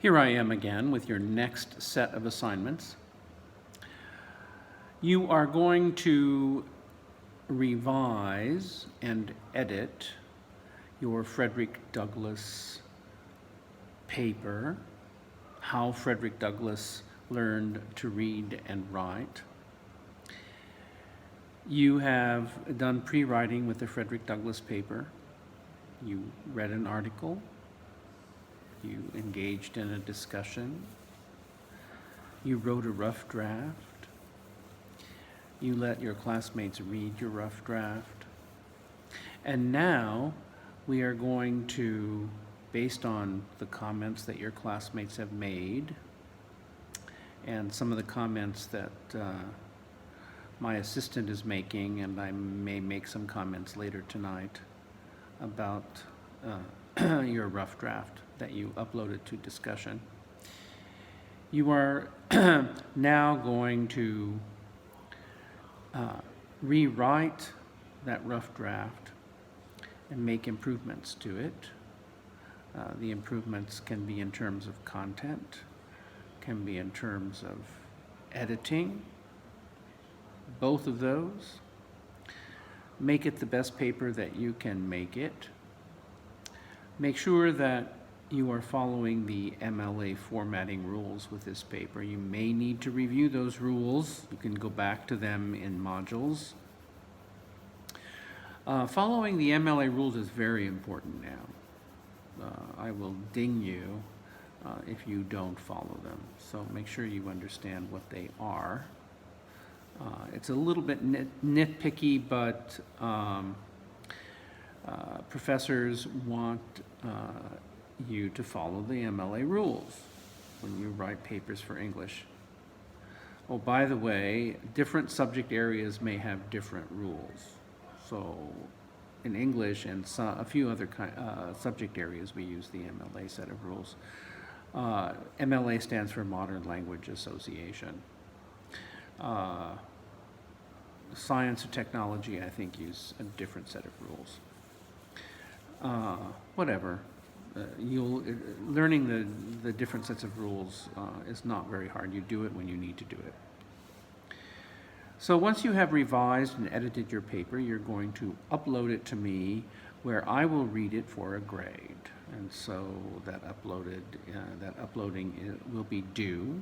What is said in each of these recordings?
Here I am again with your next set of assignments. You are going to revise and edit your Frederick Douglass paper, How Frederick Douglass Learned to Read and Write. You have done pre-writing with the Frederick Douglass paper. You read an article. You engaged in a discussion. You wrote a rough draft. You let your classmates read your rough draft. And now we are going to, based on the comments that your classmates have made and some of the comments that my assistant is making, and I may make some comments later tonight about your rough draft that you uploaded to discussion. You are now going to rewrite that rough draft and make improvements to it. The improvements can be in terms of content, can be in terms of editing, both of those. Make it the best paper that you can make it. Make sure that you are following the MLA formatting rules with this paper. You may need to review those rules. You can go back to them in modules. Following the MLA rules is very important now. I will ding you if you don't follow them. So make sure you understand what they are. It's a little bit nitpicky, but professors want you to follow the MLA rules when you write papers for English. Oh, by the way, different subject areas may have different rules. So in English and a few other subject areas, we use the MLA set of rules. MLA stands for Modern Language Association. Science and technology, I think, use a different set of rules. Whatever. Learning the different sets of rules is not very hard. You do it when you need to do it. So once you have revised and edited your paper, you're going to upload it to me, where I will read it for a grade. And so that uploading will be due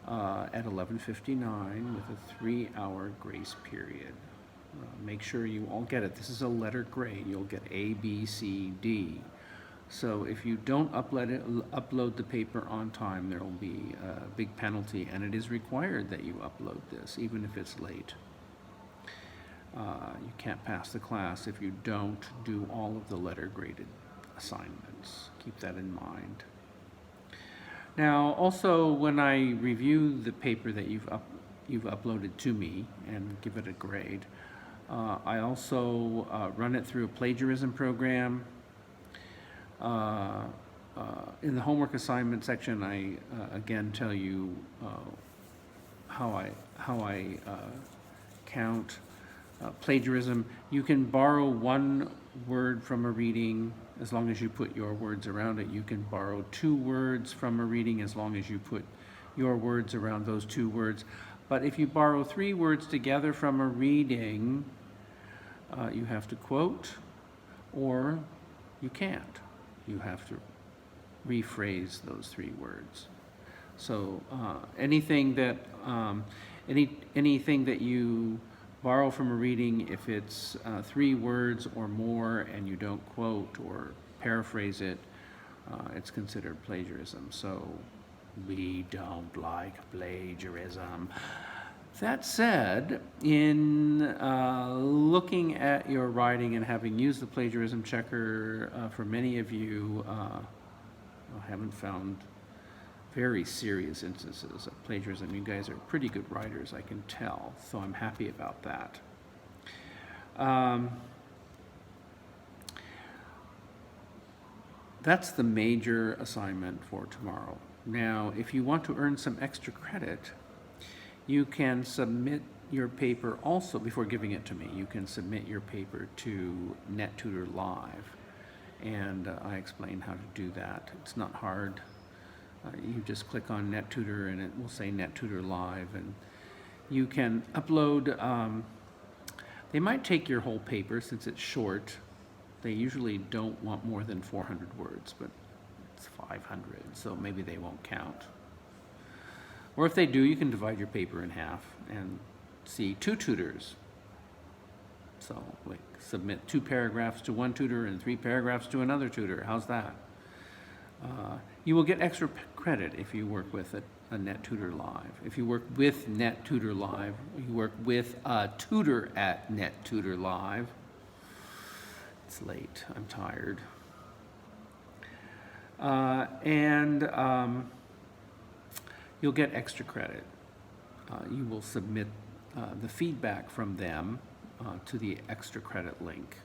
at 11:59 with a 3-hour grace period. Make sure you all get it. This is a letter grade. You'll get A, B, C, D. So if you don't upload the paper on time, there will be a big penalty, and it is required that you upload this, even if it's late. You can't pass the class if you don't do all of the letter graded assignments. Keep that in mind. Now, also, when I review the paper that you've uploaded to me and give it a grade, I also run it through a plagiarism program. In the homework assignment section, I again tell you how I count plagiarism. You can borrow one word from a reading as long as you put your words around it. You can borrow 2 words from a reading as long as you put your words around those 2 words. But if you borrow 3 words together from a reading, you have to quote, or you can't. You have to rephrase those 3 words. So anything that you borrow from a reading, if it's 3 words or more and you don't quote or paraphrase it, it's considered plagiarism. So we don't like plagiarism. That said, in looking at your writing and having used the plagiarism checker, for many of you, I haven't found very serious instances of plagiarism. You guys are pretty good writers, I can tell, so I'm happy about that. That's the major assignment for tomorrow. Now, if you want to earn some extra credit, you can submit your paper also, before giving it to me, you can submit your paper to NetTutor Live. and I explain how to do that. It's not hard. You just click on NetTutor and it will say NetTutor Live, and you can upload. They might take your whole paper since it's short. They usually don't want more than 400 words, but it's 500, so maybe they won't count. Or if they do, you can divide your paper in half and see 2 tutors. So like submit 2 paragraphs to one tutor and 3 paragraphs to another tutor. How's that? You will get extra credit if you work with a NetTutor Live. If you work with NetTutor Live, you work with a tutor at NetTutor Live. It's late, I'm tired. You'll get extra credit. You will submit the feedback from them to the extra credit link,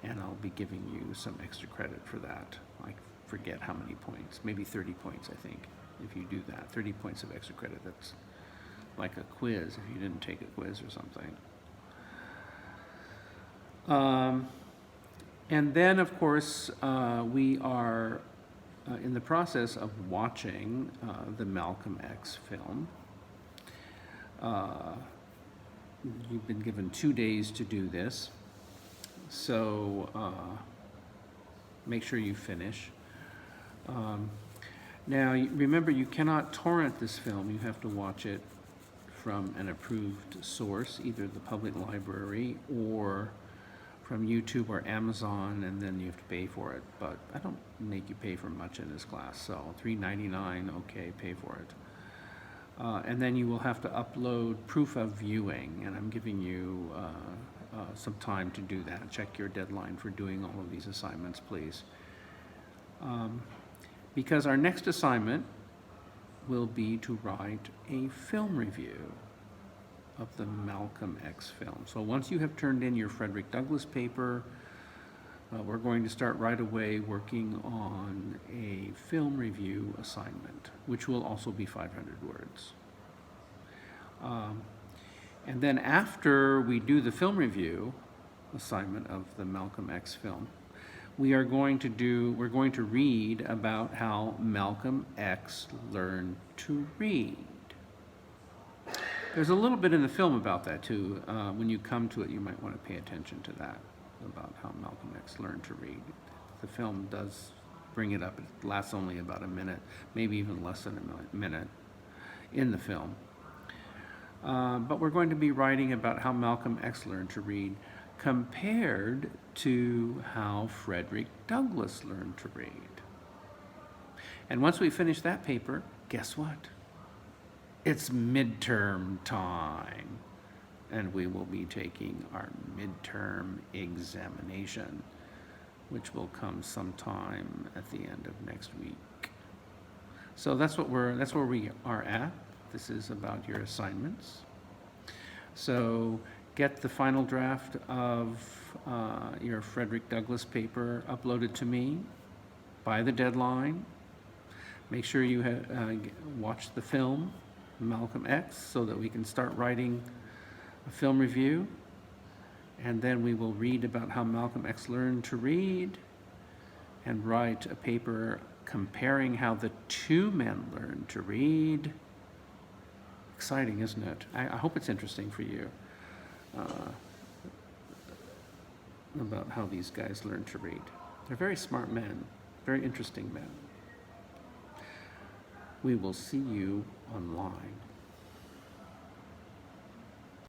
and I'll be giving you some extra credit for that. I forget how many points, maybe 30 points, I think, if you do that. 30 points of extra credit. That's like a quiz if you didn't take a quiz or something. And then, of course, we are in the process of watching the Malcolm X film. You've been given 2 days to do this, so make sure you finish. Now, remember, you cannot torrent this film. You have to watch it from an approved source, either the public library or from YouTube or Amazon, and then you have to pay for it. But I don't make you pay for much in this class, so $3.99, okay, pay for it. And then you will have to upload proof of viewing, and I'm giving you some time to do that. Check your deadline for doing all of these assignments, please. Because our next assignment will be to write a film review of the Malcolm X film. So once you have turned in your Frederick Douglass paper, we're going to start right away working on a film review assignment, which will also be 500 words. And then after we do the film review assignment of the Malcolm X film, we're going to read about how Malcolm X learned to read. There's a little bit in the film about that too. When you come to it, you might want to pay attention to that, about how Malcolm X learned to read. The film does bring it up. It lasts only about a minute, maybe even less than a minute in the film. But we're going to be writing about how Malcolm X learned to read compared to how Frederick Douglass learned to read. And once we finish that paper, guess what? It's midterm time, and we will be taking our midterm examination, which will come sometime at the end of next week. So that's where we are at. This is about your assignments. So get the final draft of your Frederick Douglass paper uploaded to me by the deadline. Make sure you watch the film, Malcolm X, so that we can start writing a film review. And then we will read about how Malcolm X learned to read and write a paper comparing how the 2 men learned to read. Exciting, isn't it? I hope it's interesting for you about how these guys learned to read. They're very smart men, very interesting men. We will see you online.